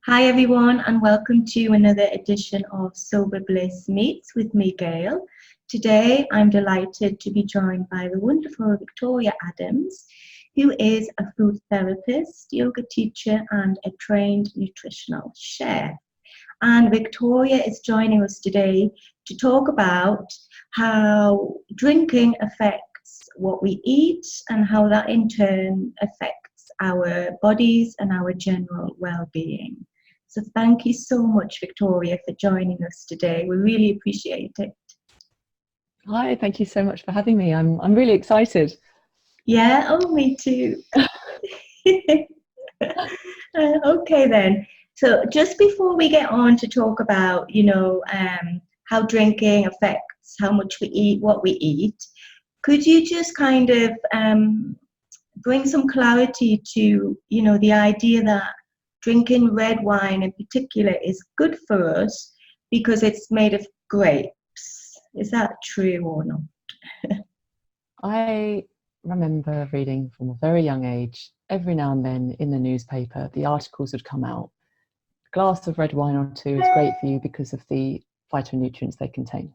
Hi everyone, and welcome to another edition of Sober Bliss Meets with me, Gail. Today I'm delighted to be joined by the wonderful Victoria Adams, who is a food therapist, yoga teacher, and a trained nutritional chef. And Victoria is joining us today to talk about how drinking affects what we eat and how that in turn affects our bodies and our general well-being. So thank you so much, Victoria, for joining us today. We really appreciate it. Hi, thank you so much for having me. I'm really excited. Yeah, oh, me too. Okay then. So just before we get on to talk about, how drinking affects how much we eat, what we eat, could you just kind of bring some clarity to, the idea that drinking red wine in particular is good for us because it's made of grapes? Is that true or not? I remember reading from a very young age, every now and then in the newspaper, the articles would come out. A glass of red wine or two is great for you because of the phytonutrients they contain,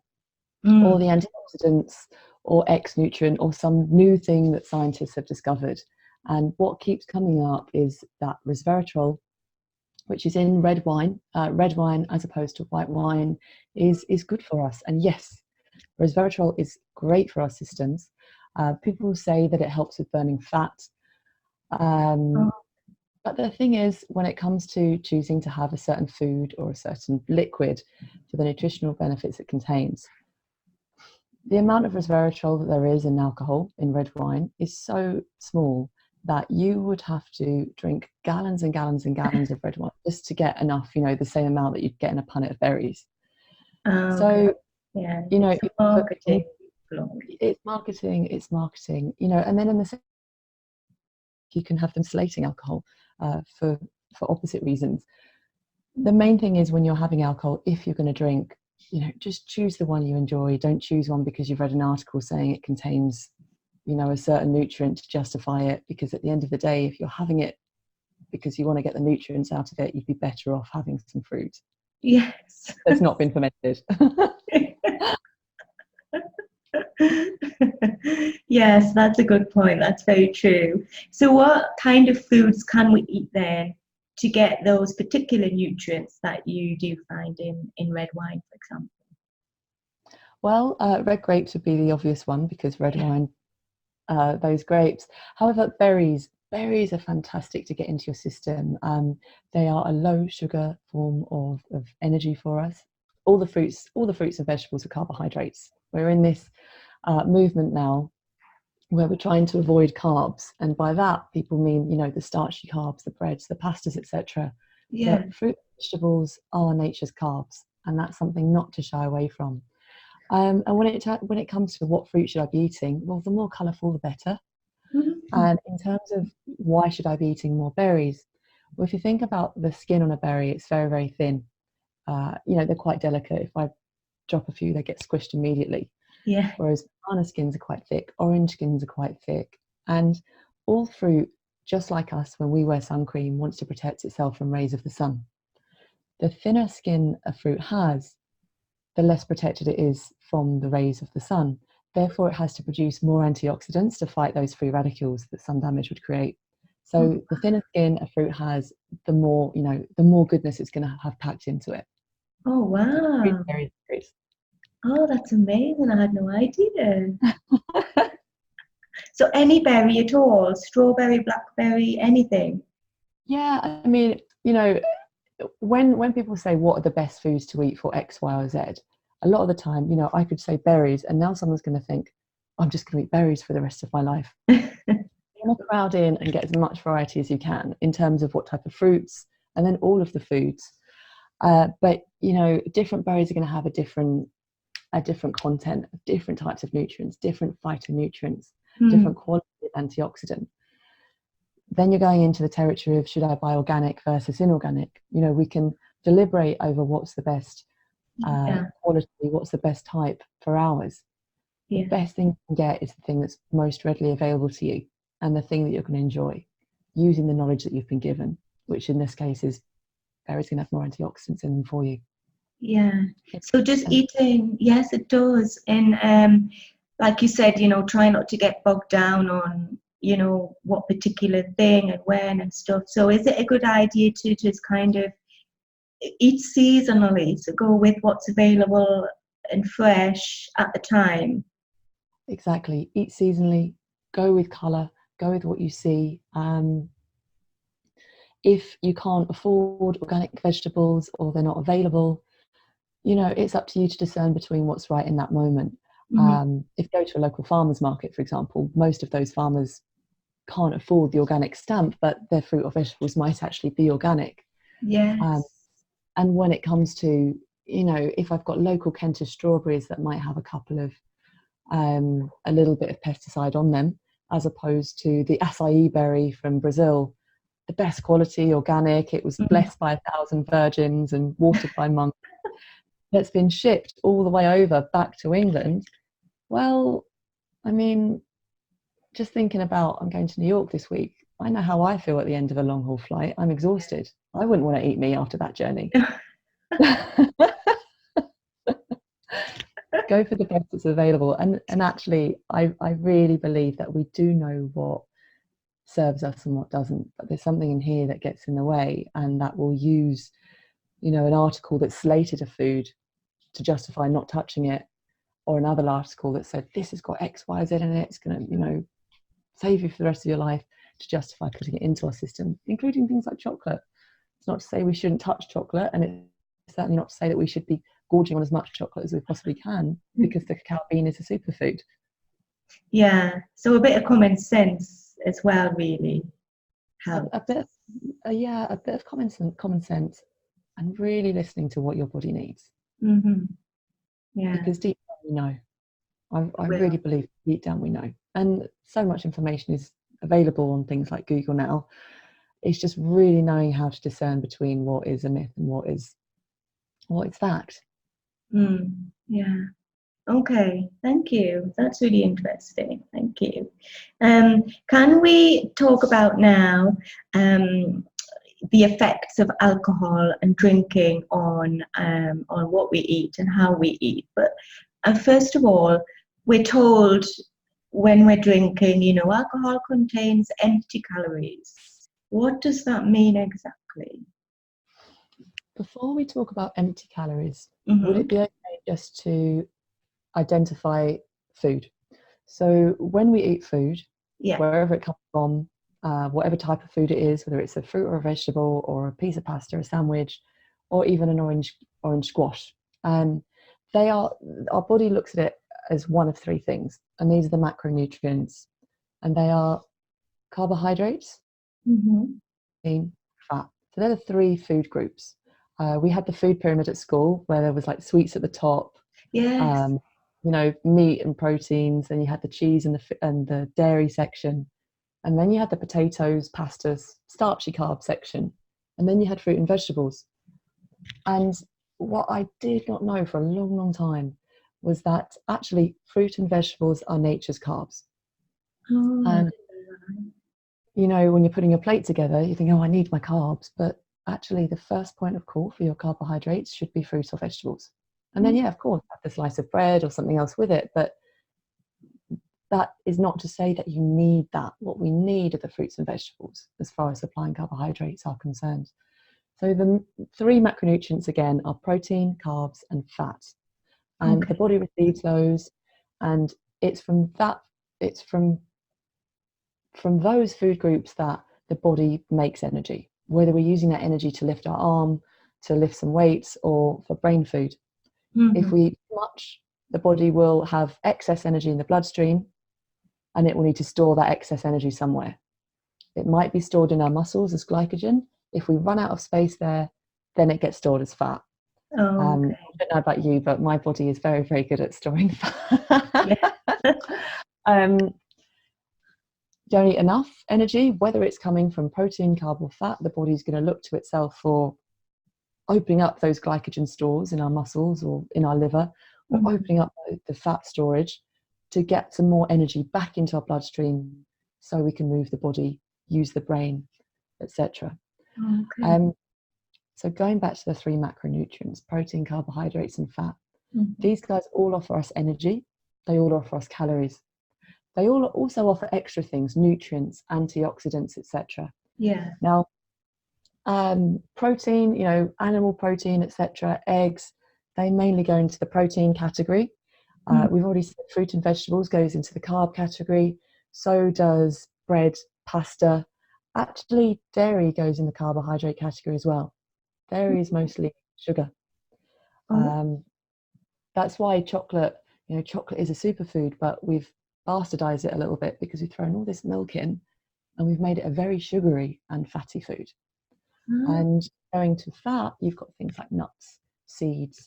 or the antioxidants, or X nutrient, or some new thing that scientists have discovered. And what keeps coming up is that resveratrol, which is in red wine as opposed to white wine, is good for us. And yes, resveratrol is great for our systems. People say that it helps with burning fat. But the thing is, when it comes to choosing to have a certain food or a certain liquid for the nutritional benefits it contains, the amount of resveratrol that there is in alcohol in red wine is so small that you would have to drink gallons and gallons and gallons of red wine just to get enough, the same amount that you'd get in a punnet of berries. So, yeah, it's marketing. it's marketing, and then in the same, you can have them slating alcohol for opposite reasons. The main thing is, when you're having alcohol, if you're going to drink, just choose the one you enjoy. Don't choose one because you've read an article saying it contains a certain nutrient to justify it, because at the end of the day, if you're having it because you want to get the nutrients out of it, you'd be better off having some fruit. Yes. That's not been fermented. Yes, that's a good point. That's very true. So what kind of foods can we eat then to get those particular nutrients that you do find in red wine, for example? Well, red grapes would be the obvious one, because red wine, those grapes. However, berries are fantastic to get into your system. They are a low sugar form of energy for us. All the fruits and vegetables are carbohydrates. We're in this movement now where we're trying to avoid carbs, and by that people mean the starchy carbs, the breads, the pastas, etc. Yeah. But fruit and vegetables are nature's carbs, and that's something not to shy away from. And when it comes to what fruit should I be eating, well, the more colourful the better. Mm-hmm. And in terms of why should I be eating more berries, well, if you think about the skin on a berry, it's very, very thin. They're quite delicate. If I drop a few, they get squished immediately. Yeah. Whereas banana skins are quite thick, orange skins are quite thick. And all fruit, just like us when we wear sun cream, wants to protect itself from rays of the sun. The thinner skin a fruit has, the less protected it is from the rays of the sun. Therefore, it has to produce more antioxidants to fight those free radicals that sun damage would create. So the thinner skin a fruit has, the more goodness it's going to have packed into it. Oh, wow. Oh, that's amazing. I had no idea. So any berry at all, strawberry, blackberry, anything? Yeah, I mean, when people say what are the best foods to eat for X, Y, or Z, a lot of the time, I could say berries, and now someone's going to think, I'm just going to eat berries for the rest of my life. You want to crowd in and get as much variety as you can in terms of what type of fruits, and then all of the foods. But different berries are going to have a different content of different types of nutrients, different phytonutrients, different quality of antioxidant. Then you're going into the territory of, should I buy organic versus inorganic? We can deliberate over what's the best quality, what's the best type for ours. The best thing you can get is the thing that's most readily available to you, and the thing that you're going to enjoy, using the knowledge that you've been given, which in this case is berries can have more antioxidants in them for you. Yeah. So just eating, yes, it does. And like you said, try not to get bogged down on, what particular thing and when and stuff. So is it a good idea to just kind of eat seasonally, so go with what's available and fresh at the time? Exactly. Eat seasonally, go with colour, go with what you see. If you can't afford organic vegetables or they're not available, it's up to you to discern between what's right in that moment. If you go to a local farmer's market, for example, most of those farmers can't afford the organic stamp, but their fruit or vegetables might actually be organic. Yes. And when it comes to, if I've got local Kentish strawberries that might have a couple of, a little bit of pesticide on them, as opposed to the acai berry from Brazil, the best quality, organic, it was blessed by 1,000 virgins and watered by monks, that's been shipped all the way over back to England. Well, I mean, just thinking about, I'm going to New York this week, I know how I feel at the end of a long haul flight. I'm exhausted. I wouldn't want to eat me after that journey. Go for the best that's available. And actually, I really believe that we do know what serves us and what doesn't, but there's something in here that gets in the way, and that will use, an article that's slated a food to justify not touching it, or another article that said this has got X, Y, Z in it, it's going to, save you for the rest of your life, to justify putting it into our system, including things like chocolate. It's not to say we shouldn't touch chocolate, and it's certainly not to say that we should be gorging on as much chocolate as we possibly can, because the cacao bean is a superfood. Yeah, so a bit of common sense as well, really. A bit of common sense, and really listening to what your body needs. Yeah, because deep down we know. I really believe deep down we know, and so much information is available on things like Google now. It's just really knowing how to discern between what is a myth and what is fact. Yeah. Okay, thank you. That's really interesting. Thank you. Can we talk about now the effects of alcohol and drinking on what we eat and how we eat? But first of all, we're told when we're drinking, alcohol contains empty calories. What does that mean exactly? Before we talk about empty calories, would it be okay just to identify food? So when we eat food, wherever it comes from, whatever type of food it is, whether it's a fruit or a vegetable or a piece of pasta, a sandwich, or even an orange squash, our body looks at it as one of three things, and these are the macronutrients, and they are carbohydrates, fat. So they're the three food groups. We had the food pyramid at school where there was like sweets at the top, meat and proteins, then you had the cheese and the dairy section, and then you had the potatoes, pastas, starchy carb section, and then you had fruit and vegetables. And what I did not know for a long, long time was that actually fruit and vegetables are nature's carbs. And when you're putting your plate together, you think, oh, I need my carbs, but actually the first point of call for your carbohydrates should be fruit or vegetables. And then, of course, have the slice of bread or something else with it. But that is not to say that you need that. What we need are the fruits and vegetables as far as supplying carbohydrates are concerned. So the three macronutrients, again, are protein, carbs, and fat. And the body receives those. And it's from those food groups that the body makes energy, whether we're using that energy to lift our arm, to lift some weights, or for brain food. If we eat too much, the body will have excess energy in the bloodstream, and it will need to store that excess energy somewhere. It might be stored in our muscles as glycogen. If we run out of space there, then it gets stored as fat. I don't know about you, but my body is very, very good at storing fat. Don't eat enough energy, whether it's coming from protein, carb, or fat, the body's going to look to itself for opening up those glycogen stores in our muscles or in our liver, or opening up the fat storage to get some more energy back into our bloodstream so we can move the body, use the brain, etc. So going back to the three macronutrients, protein, carbohydrates, and fat, Mhm. these guys all offer us energy. They all offer us calories. They all also offer extra things, nutrients, antioxidants, etc. Yeah. Now, protein, animal protein, etc., eggs, they mainly go into the protein category. We've already said fruit and vegetables goes into the carb category. So does bread, pasta. Actually, dairy goes in the carbohydrate category as well. Dairy is mostly sugar. Oh. That's why chocolate is a superfood, but we've bastardized it a little bit because we've thrown all this milk in and we've made it a very sugary and fatty food. And going to fat, you've got things like nuts, seeds,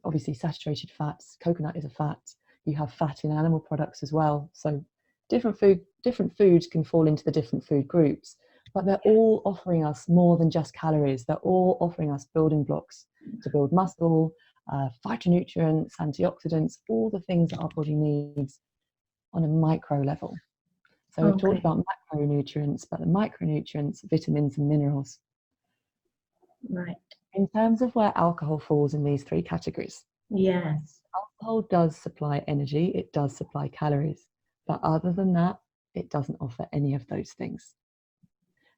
obviously saturated fats. Coconut is a fat. You have fat in animal products as well. So different foods can fall into the different food groups, but they're all offering us more than just calories. They're all offering us building blocks to build muscle, phytonutrients, antioxidants, all the things that our body needs on a micro level. So we've talked about macronutrients, but the micronutrients, vitamins and minerals. Right. In terms of where alcohol falls in these three categories, Yes. alcohol does supply energy, it does supply calories, but other than that, it doesn't offer any of those things.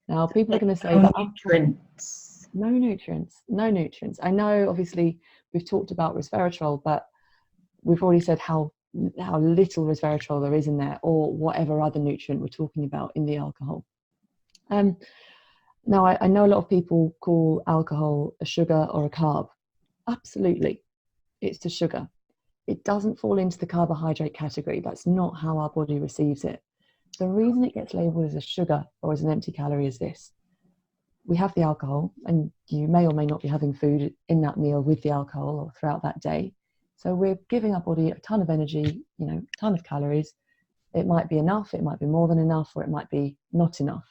Now, people are going to say No that nutrients. no nutrients. I know, obviously, we've talked about resveratrol, but we've already said how little resveratrol there is in there, or whatever other nutrient we're talking about in the alcohol. Now, I know a lot of people call alcohol a sugar or a carb. Absolutely, it's a sugar. It doesn't fall into the carbohydrate category. That's not how our body receives it. The reason it gets labelled as a sugar or as an empty calorie is this. We have the alcohol, and you may or may not be having food in that meal with the alcohol or throughout that day. So we're giving our body a ton of energy, a ton of calories. It might be enough, it might be more than enough, or it might be not enough.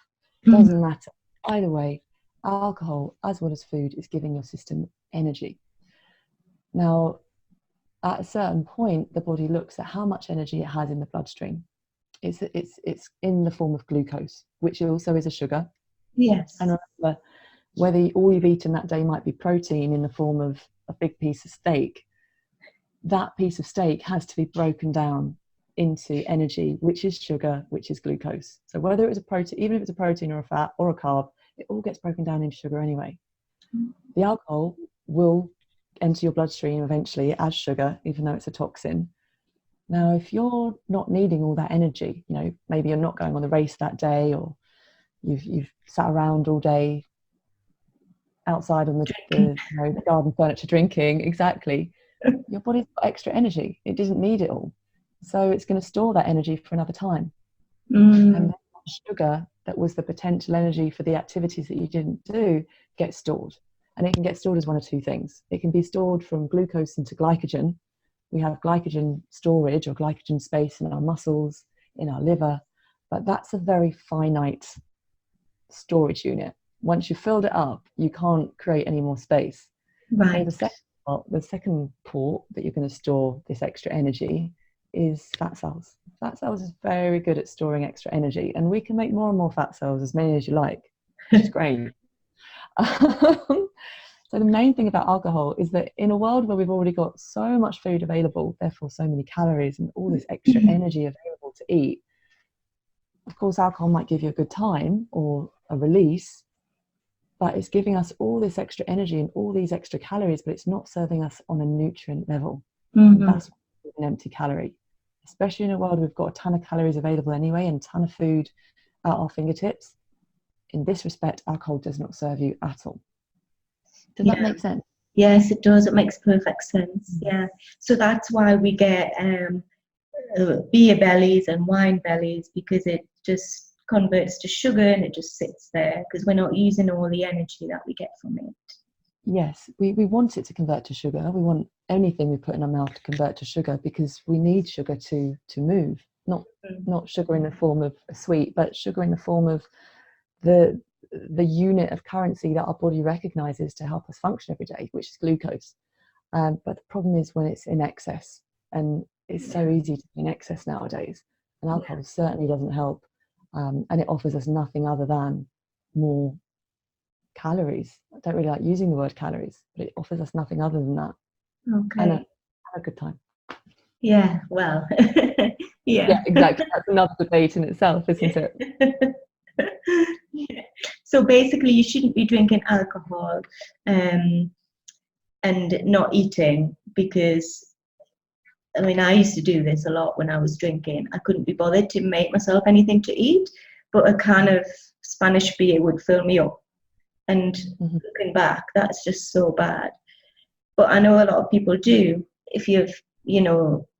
Doesn't matter. Either way, alcohol, as well as food, is giving your system energy. Now, at a certain point, the body looks at how much energy it has in the bloodstream. It's in the form of glucose, which also is a sugar. Yes. And remember, whether all you've eaten that day might be protein in the form of a big piece of steak, that piece of steak has to be broken down into energy, which is sugar, which is glucose. So whether it was a protein, even if it's a protein or a fat or a carb, it all gets broken down into sugar anyway. The alcohol will enter your bloodstream eventually as sugar, even though it's a toxin. Now, if you're not needing all that energy, maybe you're not going on the race that day, or you've sat around all day outside on the garden furniture drinking, exactly, your body's got extra energy. It doesn't need it all. So it's going to store that energy for another time. And that sugar that was the potential energy for the activities that you didn't do gets stored. And it can get stored as one of two things. It can be stored from glucose into glycogen. We have glycogen storage or glycogen space in our muscles, in our liver, but that's a very finite storage unit. Once you've filled it up, you can't create any more space. Right. So the second port that you're going to store this extra energy is fat cells. Fat cells is very good at storing extra energy, and we can make more and more fat cells, as many as you like, which is great. So the main thing about alcohol is that in a world where we've already got so much food available, therefore so many calories and all this extra energy available to eat, of course alcohol might give you a good time or a release, but it's giving us all this extra energy and all these extra calories, but it's not serving us on a nutrient level. And that's an empty calorie, especially in a world where we've got a ton of calories available anyway and a ton of food at our fingertips. In this respect, alcohol does not serve you at all. Does that make sense? Yes, it does. It makes perfect sense. Yeah. So that's why we get beer bellies and wine bellies, because it just converts to sugar and it just sits there because we're not using all the energy that we get from it. Yes, we want it to convert to sugar. We want anything we put in our mouth to convert to sugar because we need sugar to move. Not sugar in the form of a sweet, but sugar in the form of the unit of currency that our body recognizes to help us function every day, which is glucose. But the problem is when it's in excess, and it's so easy to be in excess nowadays, and alcohol certainly doesn't help, and it offers us nothing other than more calories. I don't really like using the word calories, but it offers us nothing other than that. Okay. And a good time. Yeah, well, Yeah, exactly. That's another debate in itself, isn't it? Yeah. So basically, you shouldn't be drinking alcohol and not eating, because I mean, I used to do this a lot when I was drinking. I couldn't be bothered to make myself anything to eat, but a can of Spanish beer would fill me up. And looking back, that's just so bad. But I know a lot of people do. If you've,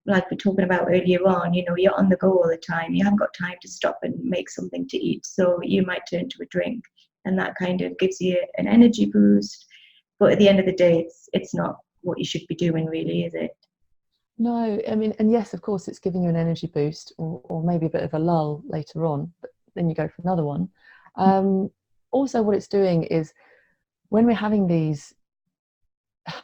like we're talking about earlier on, you're on the go all the time. You haven't got time to stop and make something to eat. So you might turn to a drink, and that kind of gives you an energy boost. But at the end of the day, it's not what you should be doing, really, is it? No, I mean, and yes, of course, it's giving you an energy boost, or maybe a bit of a lull later on, but then you go for another one. Also, what it's doing is when we're having these,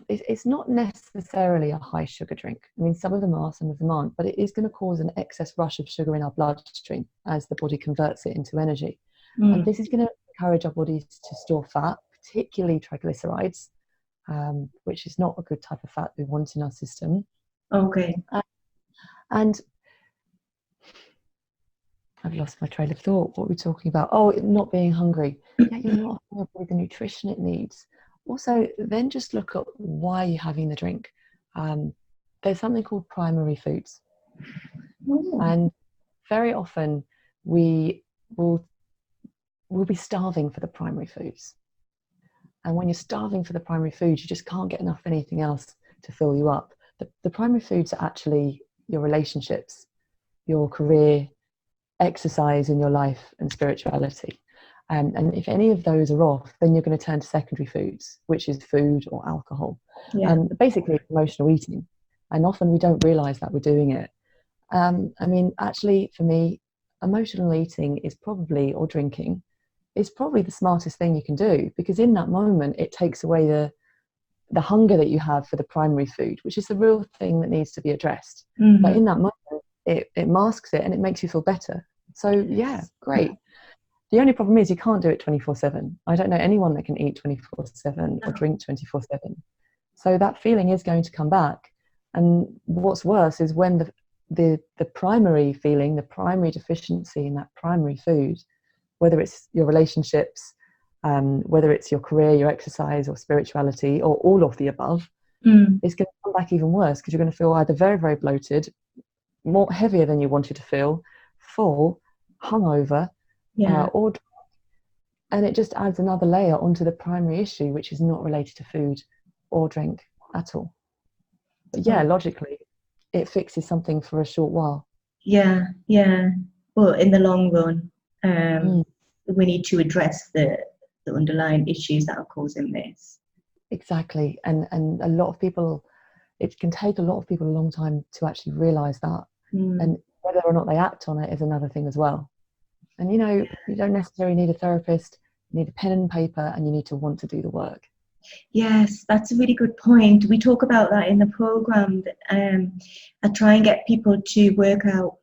it's not necessarily a high sugar drink. I mean, some of them are, some of them aren't, but it is going to cause an excess rush of sugar in our bloodstream as the body converts it into energy. And this is going to encourage our bodies to store fat, particularly triglycerides, which is not a good type of fat we want in our system. Okay. And I've lost my train of thought. What were we talking about? Oh, not being hungry. Yeah, you're not having the nutrition it needs. Also, then just look at why you're having the drink. There's something called primary foods. And very often we will be starving for the primary foods. And when you're starving for the primary foods, you just can't get enough of anything else to fill you up. The primary foods are actually your relationships, your career, exercise in your life, and spirituality. And if any of those are off, then you're going to turn to secondary foods, which is food or alcohol. Basically, emotional eating. And often we don't realize that we're doing it. I mean, actually, for me, emotional eating is probably, or drinking, is probably the smartest thing you can do, because in that moment, it takes away the hunger that you have for the primary food, which is the real thing that needs to be addressed. But in that moment, it masks it and it makes you feel better. So yeah, great. The only problem is you can't do it 24/7. I don't know anyone that can eat 24/7 or drink 24/7. So that feeling is going to come back. And what's worse is when the primary feeling, the primary deficiency in that primary food, whether it's your relationships, whether it's your career, your exercise, or spirituality, or all of the above, is going to come back even worse, because you're going to feel either very, very bloated, more heavier than you wanted to feel, full, hungover, or, and it just adds another layer onto the primary issue, which is not related to food or drink at all. But yeah, logically, it fixes something for a short while. Yeah. Well, in the long run, we need to address the underlying issues that are causing this. Exactly. And a lot of people, it can take a lot of people a long time to actually realize that. And whether or not they act on it is another thing as well. And you don't necessarily need a therapist. You need a pen and paper, and you need to want to do the work. Yes, that's a really good point. We talk about that in the program. I try and get people to work out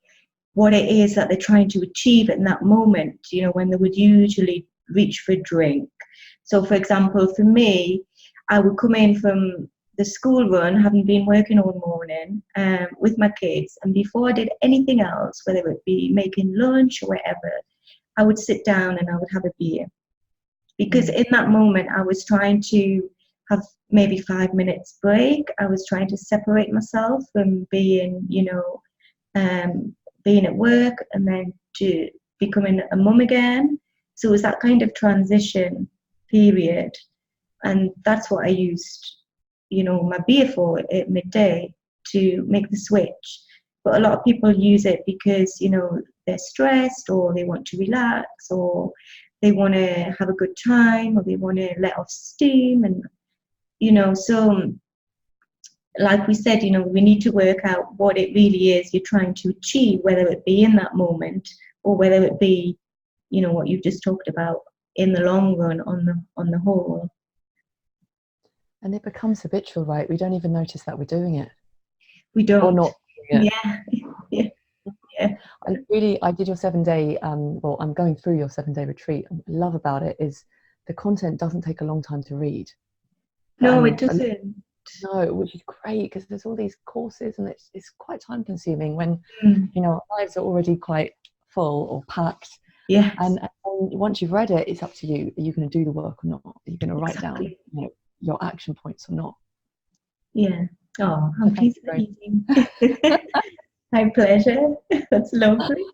what it is that they're trying to achieve in that moment, when they would usually reach for a drink. So, for example, for me, I would come in from the school run, having been working all morning with my kids, and before I did anything else, whether it be making lunch or whatever, I would sit down and I would have a beer. Because in that moment, I was trying to have maybe 5 minutes break. I was trying to separate myself from being, being at work and then to becoming a mum again. So it was that kind of transition period. And that's what I used, my beer for at midday, to make the switch. But a lot of people use it because, they're stressed, or they want to relax, or they want to have a good time, or they want to let off steam. And, so like we said, we need to work out what it really is you're trying to achieve, whether it be in that moment or whether it be, what you've just talked about in the long run, on the whole. And it becomes habitual, right? We don't even notice that we're doing it. We don't. Or not doing it. Yeah. I did your 7-day, I'm going through your 7-day retreat. What I love about it is the content doesn't take a long time to read. No, it doesn't. No, which is great, because there's all these courses, and it's quite time consuming when you know, our lives are already quite full or packed. Yes. And once you've read it, it's up to you. Are you going to do the work or not? Are you going to write down, you know, your action points or not? Yeah. Oh, I'm So pleased that you my pleasure. That's lovely.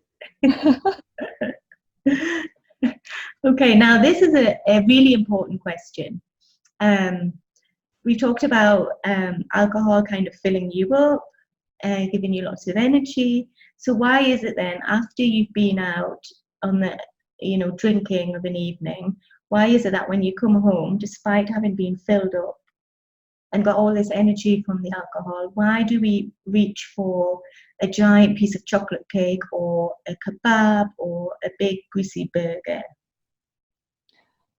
Okay, now this is a really important question. We talked about alcohol kind of filling you up, giving you lots of energy. So why is it then, after you've been out on the, you know, drinking of an evening, why is it that when you come home, despite having been filled up and got all this energy from the alcohol, why do we reach for a giant piece of chocolate cake or a kebab or a big greasy burger?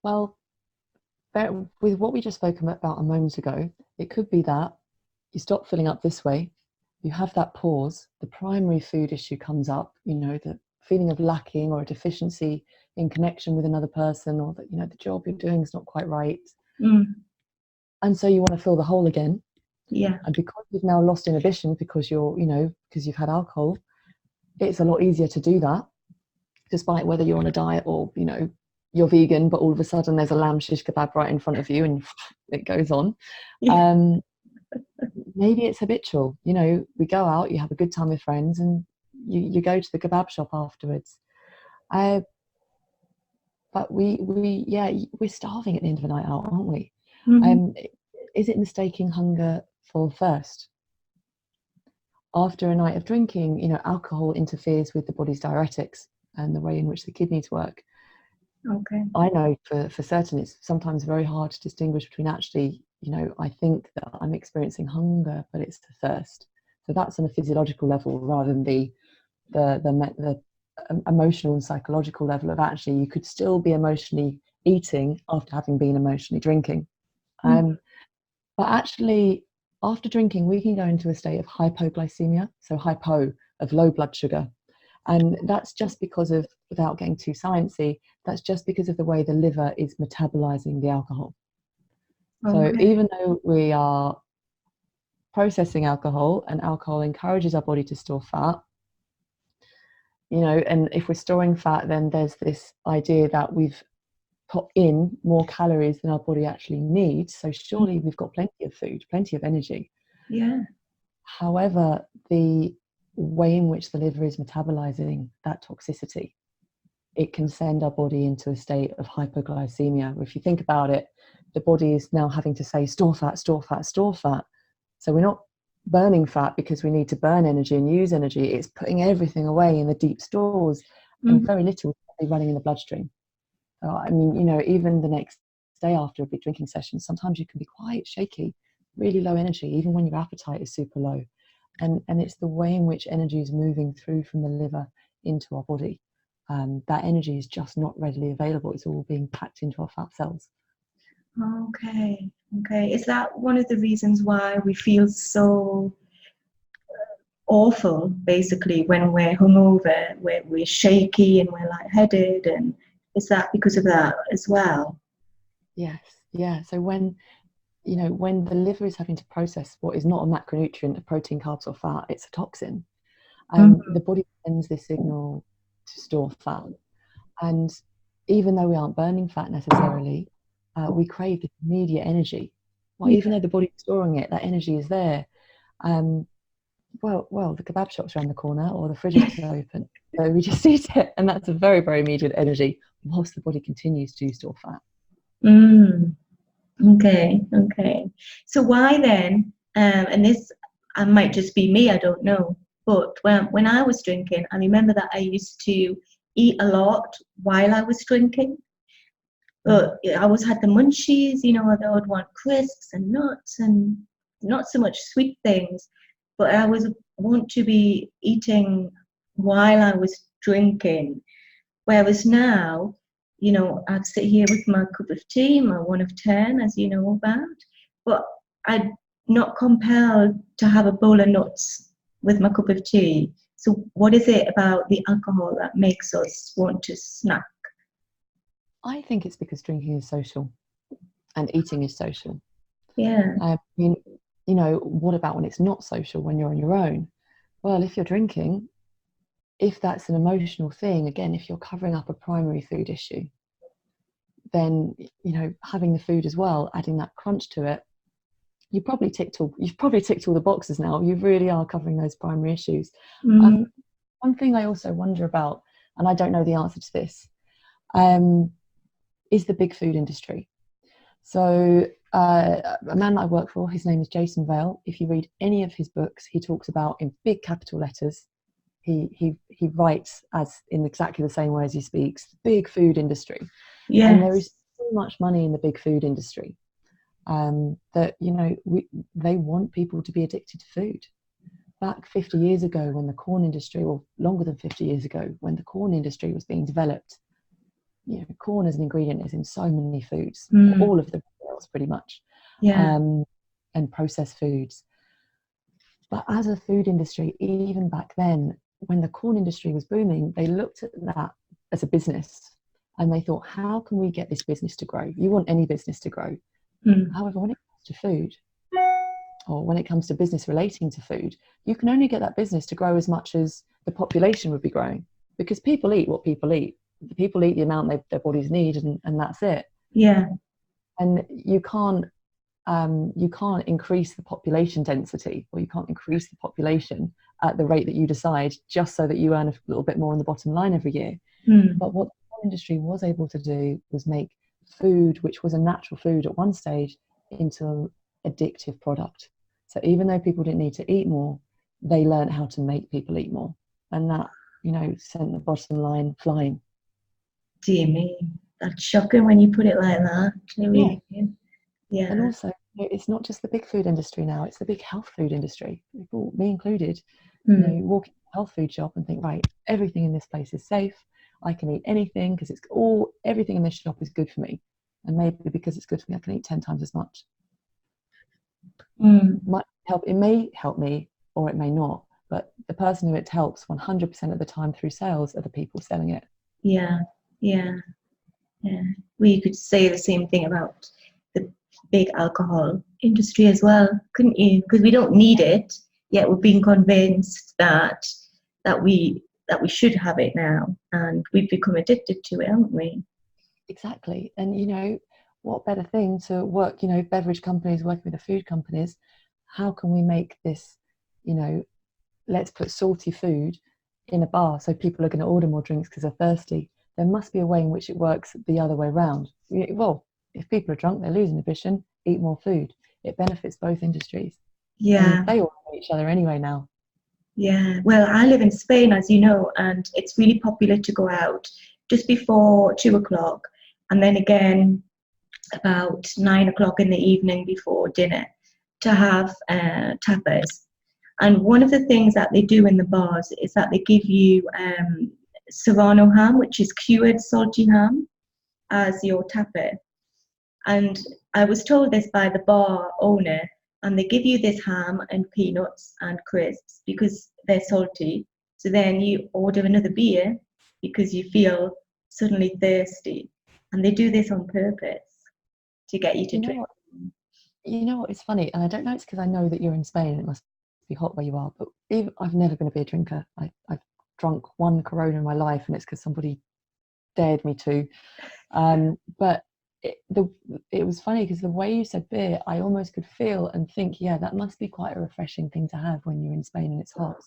Well, with what we just spoke about a moment ago, it could be that you stop filling up this way, you have that pause, the primary food issue comes up, you know, the feeling of lacking or a deficiency in connection with another person, or that, you know, the job you're doing is not quite right. And so you want to fill the hole again. Yeah. And because you've now lost inhibition, because you're, you know, because you've had alcohol, it's a lot easier to do that, despite whether you're on a diet or, you know, you're vegan, but all of a sudden there's a lamb shish kebab right in front of you and it goes on. Yeah. Maybe it's habitual. You know, we go out, you have a good time with friends, and you go to the kebab shop afterwards. But we're starving at the end of the night out, aren't we? Is it mistaking hunger for thirst? After a night of drinking, you know, alcohol interferes with the body's diuretics and the way in which the kidneys work. Okay. I know for certain it's sometimes very hard to distinguish between, actually, you know, I think that I'm experiencing hunger, but it's the thirst. So that's on a physiological level rather than the emotional and psychological level of, actually, you could still be emotionally eating after having been emotionally drinking. But actually, after drinking, we can go into a state of hypoglycemia, so hypo, of low blood sugar. And that's just because of, without getting too sciencey, that's just because of the way the liver is metabolizing the alcohol. So even though we are processing alcohol, and alcohol encourages our body to store fat, you know, and if we're storing fat, then there's this idea that we've put in more calories than our body actually needs. So surely we've got plenty of food, plenty of energy. Yeah. However, the way in which the liver is metabolizing that toxicity, it can send our body into a state of hypoglycemia. If you think about it, the body is now having to say, store fat, store fat, store fat. So we're not burning fat because we need to burn energy and use energy. It's putting everything away in the deep stores, and very little is running in the bloodstream. So, I mean, you know, even the next day after a big drinking session, sometimes you can be quite shaky, really low energy, even when your appetite is super low. And it's the way in which energy is moving through from the liver into our body. That energy is just not readily available. It's all being packed into our fat cells. Okay. Is that one of the reasons why we feel so awful, basically, when we're hungover, we're shaky and we're lightheaded? And is that because of that as well? Yes. Yeah. So when the liver is having to process what is not a macronutrient, a protein, carbs, or fat, it's a toxin. The body sends this signal to store fat. And even though we aren't burning fat necessarily, we crave this immediate energy. Well, even though the body's storing it, that energy is there. Well, the kebab shop's around the corner, or the fridge is open. So we just eat it, and that's a very, very immediate energy, whilst the body continues to store fat. Okay. So why then, and this might just be me, I don't know, but when I was drinking, I remember that I used to eat a lot while I was drinking. But I always had the munchies, you know, I would want crisps and nuts and not so much sweet things, but I was want to be eating while I was drinking. Whereas now, you know, I'd sit here with my cup of tea, my 1 of 10, as you know about, but I'm not compelled to have a bowl of nuts with my cup of tea. So what is it about the alcohol that makes us want to snack? I think it's because drinking is social and eating is social. Yeah. I mean, you know, what about when it's not social, when you're on your own? Well, if you're drinking, if that's an emotional thing, again, if you're covering up a primary food issue, then, you know, having the food as well, adding that crunch to it, you've probably ticked all the boxes now. You really are covering those primary issues. Mm. One thing I also wonder about, and I don't know the answer to this, is the big food industry. So a man that I work for, his name is Jason Vale. If you read any of his books, he talks about, in big capital letters, he writes as in exactly the same way as he speaks, the big food industry. Yes. And there is so much money in the big food industry that, you know, they want people to be addicted to food. Back 50 years ago when the corn industry, or longer than 50 years ago, when the corn industry was being developed, you know, corn as an ingredient is in so many foods, all of the cereals pretty much, and processed foods. But as a food industry, even back then, when the corn industry was booming, they looked at that as a business and they thought, how can we get this business to grow? You want any business to grow. However, when it comes to food, or when it comes to business relating to food, you can only get that business to grow as much as the population would be growing, because people eat what people eat. People eat the amount their bodies need, and that's it. Yeah. And you can't increase the population density, or you can't increase the population at the rate that you decide just so that you earn a little bit more on the bottom line every year. But what the industry was able to do was make food, which was a natural food at one stage, into an addictive product. So even though people didn't need to eat more, they learned how to make people eat more, and that, you know, sent the bottom line flying. Dear me, that's shocking when you put it like that. Really. Yeah. And also, it's not just the big food industry now, it's the big health food industry. People, me included, you know, you walk in a health food shop and think, right, everything in this place is safe. I can eat anything because everything in this shop is good for me. And maybe because it's good for me, I can eat 10 times as much. Might help. It may help me or it may not, but the person who it helps 100% of the time through sales are the people selling it. Yeah. Well, you could say the same thing about the big alcohol industry as well, couldn't you? Because we don't need it, yet we're being convinced that we should have it now, and we've become addicted to it, haven't we? Exactly. And, you know, what better thing to work, you know, beverage companies working with the food companies, how can we make this, you know, let's put salty food in a bar so people are going to order more drinks because they're thirsty. There must be a way in which it works the other way around. Well, if people are drunk, they lose inhibition, eat more food. It benefits both industries. Yeah. And they all know each other anyway now. Yeah. Well, I live in Spain, as you know, and it's really popular to go out just before 2:00, and then again about 9:00 in the evening before dinner to have tapas. And one of the things that they do in the bars is that they give you serrano ham, which is cured salty ham, as your tapa. And I was told this by the bar owner, and they give you this ham and peanuts and crisps because they're salty. So then you order another beer because you feel suddenly thirsty. And they do this on purpose to get you to drink. You know what, it's funny, and I don't know, it's because I know that you're in Spain and it must be hot where you are, but I've never been a beer drinker. I've drunk one Corona in my life, and it's because somebody dared me to. But it was funny because the way you said beer, I almost could feel and think, yeah, that must be quite a refreshing thing to have when you're in Spain and it's hot.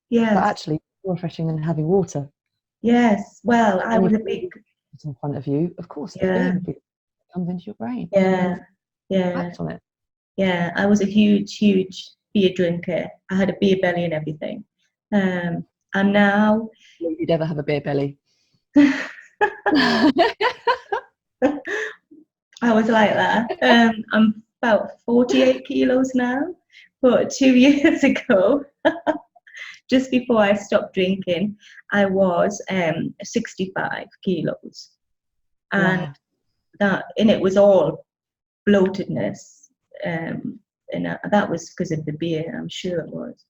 Yes. But actually, more refreshing than having water. Yes. Well, I was a big in front of you. Of course, the beer would be comes into your brain. Yeah. Act on it. Yeah, I was a huge beer drinker. I had a beer belly and everything. And now You'd ever have a beer belly. I was like that. I'm about 48 kilos now, but 2 years ago, just before I stopped drinking, I was 65 kilos, and it was all bloatedness, and that was because of the beer. I'm sure it was.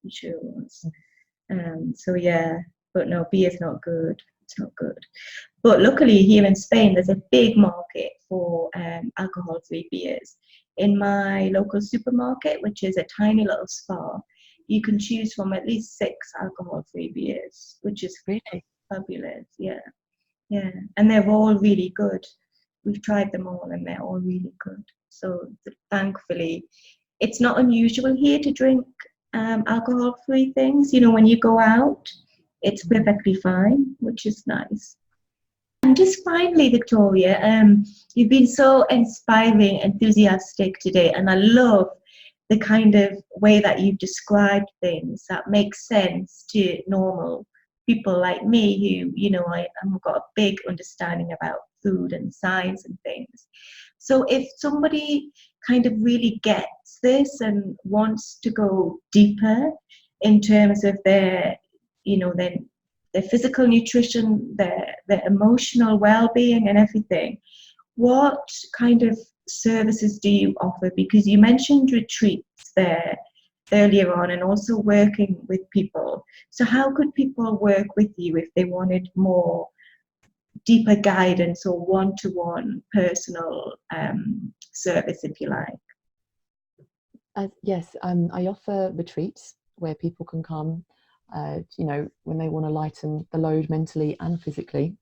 So yeah, but no, beer's not good. It's not good. But luckily here in Spain, there's a big market for alcohol-free beers. In my local supermarket, which is a tiny little spa, you can choose from at least 6 alcohol-free beers, which is Really? fabulous. Yeah, yeah, and they're all really good. We've tried them all, and they're all really good. So thankfully, it's not unusual here to drink alcohol-free things. You know, when you go out, it's perfectly fine, which is nice. And just finally, Victoria, you've been so inspiring, enthusiastic today, and I love the kind of way that you've described things that makes sense to normal people like me who, you know, I've got a big understanding about food and science and things. So if somebody kind of really gets this and wants to go deeper in terms of their, you know, their physical nutrition, their emotional well-being and everything, what kind of services do you offer? Because you mentioned retreats there earlier on and also working with people. So how could people work with you if they wanted more deeper guidance or one-to-one personal service, if you like? Yes, I offer retreats where people can come, you know, when they want to lighten the load mentally and physically.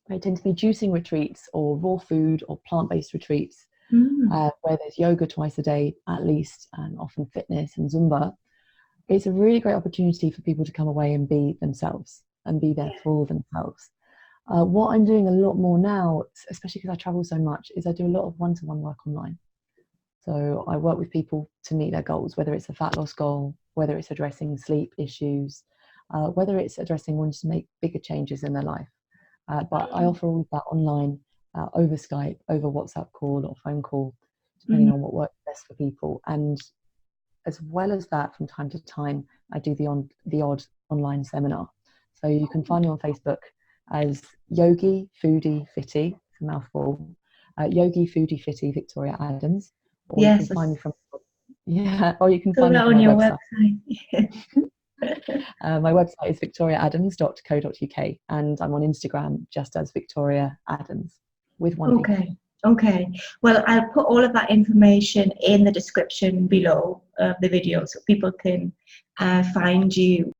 They tend to be juicing retreats or raw food or plant-based retreats, where there's yoga twice a day at least, and often fitness and Zumba. It's a really great opportunity for people to come away and be themselves and be there for themselves. What I'm doing a lot more now, especially because I travel so much, is I do a lot of one-to-one work online. So I work with people to meet their goals, whether it's a fat loss goal, whether it's addressing sleep issues, whether it's addressing wanting to make bigger changes in their life. But I offer all of that online, over Skype, over WhatsApp call or phone call, depending on what works best for people. And as well as that, from time to time, I do the odd online seminar. So you can find me on Facebook as Yogi Foodie Fitty, it's a mouthful, Yogi Foodie Fitty Victoria Adams, or you can find me from or you can find me from my website. My website is victoriaadams.co.uk, and I'm on Instagram just as Victoria Adams with one D. Okay. Well, I'll put all of that information in the description below the video so people can find you